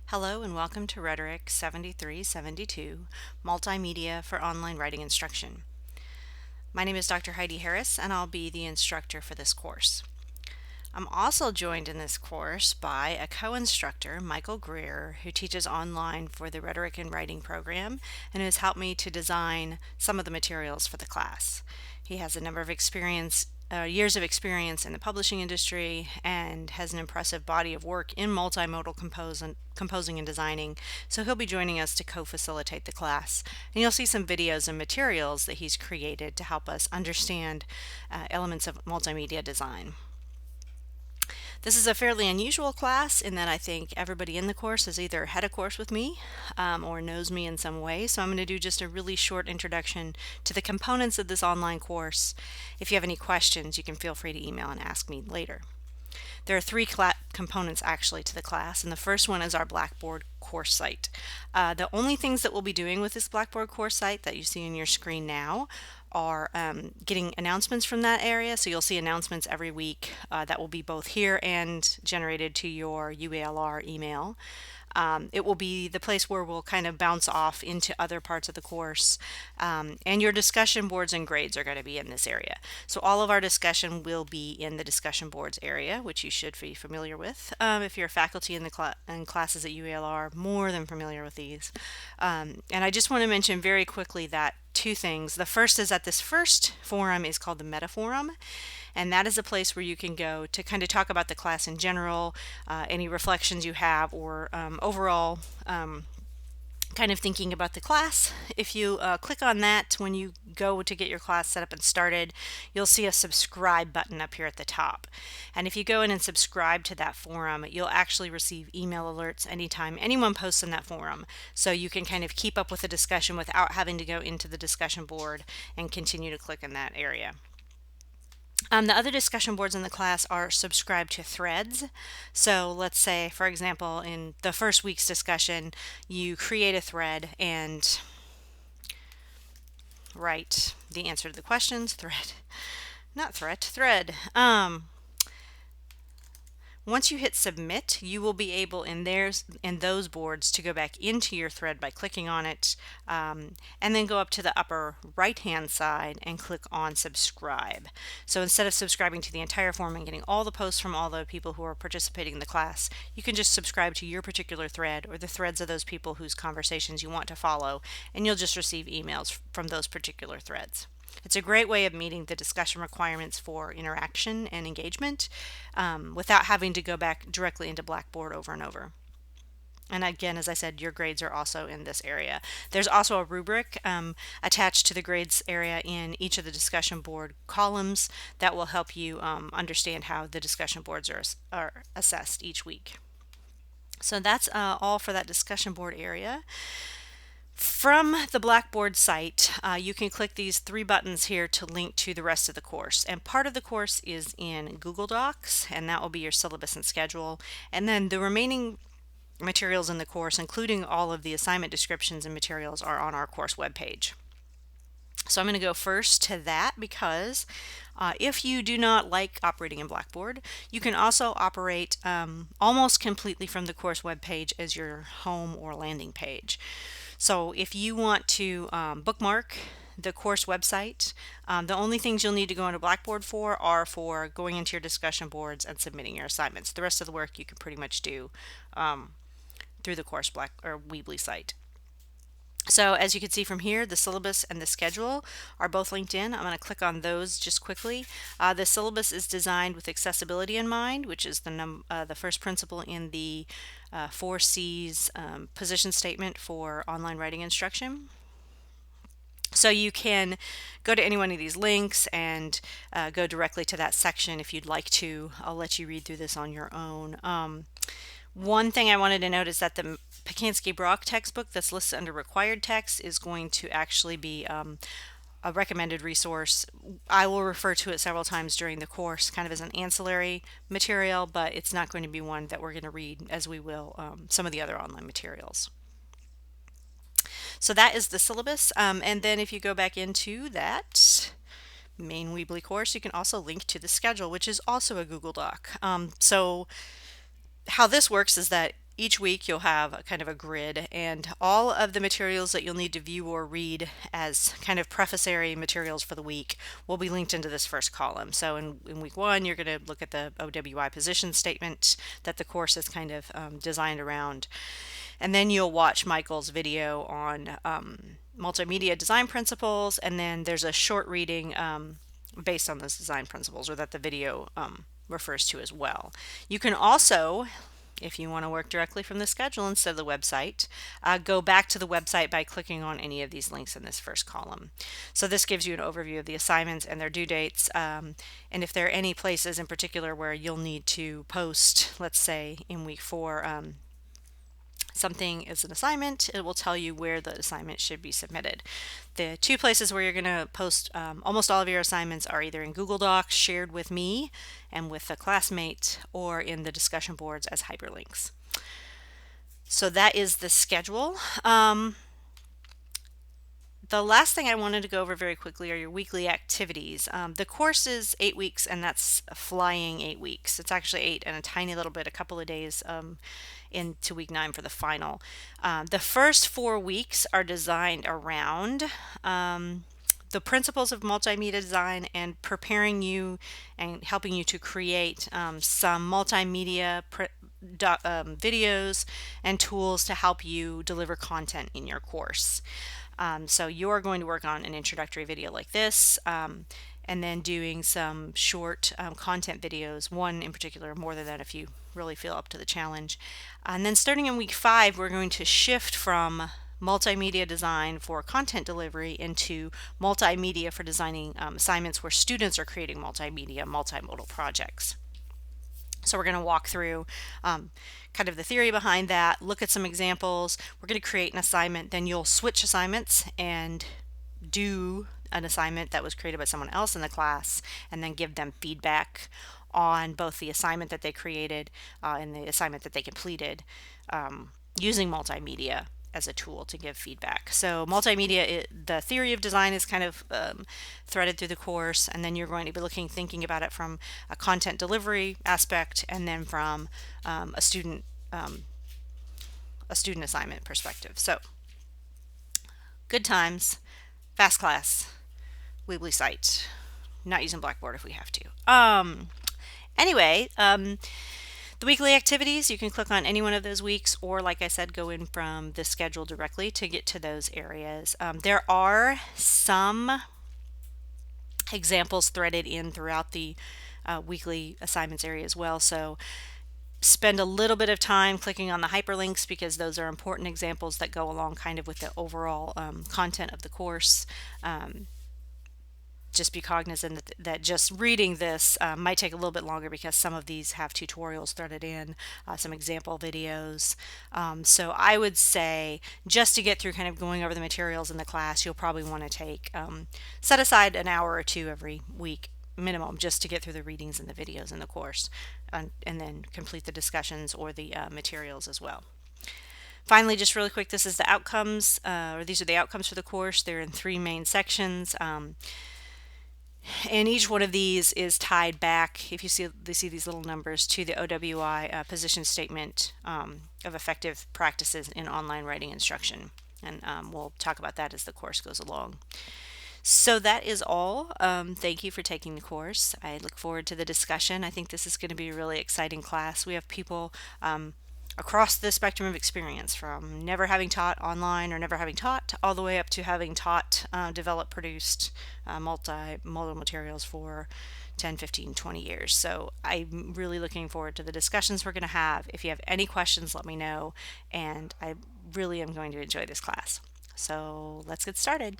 Hello and welcome to Rhetoric 7372, Multimedia for Online Writing Instruction. My name is Dr. Heidi Harris and I'll be the instructor for this course. I'm also joined in this course by a co-instructor, Michael Greer, who teaches online for the Rhetoric and Writing program and has helped me to design some of the materials for the class. He has a number of years of experience in the publishing industry and has an impressive body of work in multimodal composing and designing, so he'll be joining us to co-facilitate the class. And you'll see some videos and materials that he's created to help us understand elements of multimedia design. This is a fairly unusual class in that I think everybody in the course has either had a course with me or knows me in some way, so I'm going to do just a really short introduction to the components of this online course. If you have any questions, you can feel free to email and ask me later. There are three components actually to the class, and the first one is our Blackboard course site. The only things that we'll be doing with this Blackboard course site that you see on your screen now are getting announcements from that area. So you'll see announcements every week that will be both here and generated to your UALR email. It will be the place where we'll kind of bounce off into other parts of the course, and your discussion boards and grades are going to be in this area. So all of our discussion will be in the discussion boards area, which you should be familiar with. If you're faculty in the in classes at UALR, more than familiar with these. And I just want to mention very quickly that two things. The first is that this first forum is called the Meta Forum, and that is a place where you can go to kind of talk about the class in general, any reflections you have, or overall kind of thinking about the class. If you click on that when you go to get your class set up and started, you'll see a subscribe button up here at the top. And if you go in and subscribe to that forum, you'll actually receive email alerts anytime anyone posts in that forum. So you can kind of keep up with the discussion without having to go into the discussion board and continue to click in that area. The other discussion boards in the class are subscribed to threads. So let's say, for example, in the first week's discussion, you create a thread and write the answer to the questions, thread. Once you hit submit, you will be able in those boards to go back into your thread by clicking on it, and then go up to the upper right hand side and click on subscribe. So instead of subscribing to the entire forum and getting all the posts from all the people who are participating in the class, you can just subscribe to your particular thread or the threads of those people whose conversations you want to follow, and you'll just receive emails from those particular threads. It's a great way of meeting the discussion requirements for interaction and engagement without having to go back directly into Blackboard over and over. And again, as I said, your grades are also in this area. There's also a rubric attached to the grades area in each of the discussion board columns that will help you understand how the discussion boards are assessed each week. So that's all for that discussion board area. From the Blackboard site, you can click these three buttons here to link to the rest of the course. And part of the course is in Google Docs, and that will be your syllabus and schedule. And then the remaining materials in the course, including all of the assignment descriptions and materials, are on our course webpage. So I'm going to go first to that because if you do not like operating in Blackboard, you can also operate almost completely from the course webpage as your home or landing page. So if you want to bookmark the course website, the only things you'll need to go into Blackboard for are for going into your discussion boards and submitting your assignments. The rest of the work you can pretty much do through the course Weebly site. So as you can see from here, the syllabus and the schedule are both linked in. I'm going to click on those just quickly. The syllabus is designed with accessibility in mind, which is the first principle in the 4C's position statement for online writing instruction. So you can go to any one of these links and go directly to that section if you'd like to. I'll let you read through this on your own. One thing I wanted to note is that the Pacansky-Brock textbook that's listed under required text is going to actually be a recommended resource. I will refer to it several times during the course kind of as an ancillary material, but it's not going to be one that we're going to read as we will some of the other online materials. So that is the syllabus, and then if you go back into that main Weebly course, you can also link to the schedule, which is also a Google Doc. So how this works is that each week you'll have a kind of a grid, and all of the materials that you'll need to view or read as kind of prefatory materials for the week will be linked into this first column. So in week 1, you're going to look at the OWI position statement that the course is kind of designed around. And then you'll watch Michael's video on multimedia design principles, and then there's a short reading based on those design principles, or that the video refers to as well. You can also, if you want to work directly from the schedule instead of the website, go back to the website by clicking on any of these links in this first column. So this gives you an overview of the assignments and their due dates, and if there are any places in particular where you'll need to post, let's say in week 4, something is an assignment, it will tell you where the assignment should be submitted. The 2 places where you're going to post almost all of your assignments are either in Google Docs shared with me and with a classmate, or in the discussion boards as hyperlinks. So that is the schedule. The last thing I wanted to go over very quickly are your weekly activities. The course is 8 weeks, and that's flying 8 weeks. It's actually 8 and a tiny little bit, a couple of days into week 9 for the final. The first 4 weeks are designed around the principles of multimedia design and preparing you and helping you to create some multimedia videos and tools to help you deliver content in your course. So you're going to work on an introductory video like this, and then doing some short content videos, one in particular, more than that if you really feel up to the challenge. And then starting in week 5, we're going to shift from multimedia design for content delivery into multimedia for designing assignments where students are creating multimedia, multimodal projects. So we're going to walk through kind of the theory behind that, look at some examples. We're going to create an assignment, then you'll switch assignments and do an assignment that was created by someone else in the class, and then give them feedback on both the assignment that they created and the assignment that they completed using multimedia as a tool to give feedback. So multimedia, the theory of design is kind of threaded through the course, and then you're going to be thinking about it from a content delivery aspect, and then from a student assignment perspective. So good times, fast class, Weebly site, not using Blackboard if we have to. Anyway, the weekly activities, you can click on any one of those weeks, or like I said, go in from the schedule directly to get to those areas. There are some examples threaded in throughout the weekly assignments area as well, so spend a little bit of time clicking on the hyperlinks, because those are important examples that go along kind of with the overall content of the course. Just be cognizant that just reading this might take a little bit longer, because some of these have tutorials threaded in, some example videos. So I would say, just to get through kind of going over the materials in the class, you'll probably want to take set aside an hour or 2 every week minimum, just to get through the readings and the videos in the course, and then complete the discussions or the materials as well. Finally, just really quick, this is the outcomes, or these are the outcomes for the course. They're in 3 main sections. And each one of these is tied back, if you see these little numbers, to the OWI position statement of effective practices in online writing instruction. And we'll talk about that as the course goes along. So that is all. Thank you for taking the course. I look forward to the discussion. I think this is going to be a really exciting class. We have people across the spectrum of experience, from never having taught online or never having taught, all the way up to having taught, developed, produced multimodal materials for 10, 15, 20 years. So I'm really looking forward to the discussions we're going to have. If you have any questions, let me know, and I really am going to enjoy this class. So let's get started.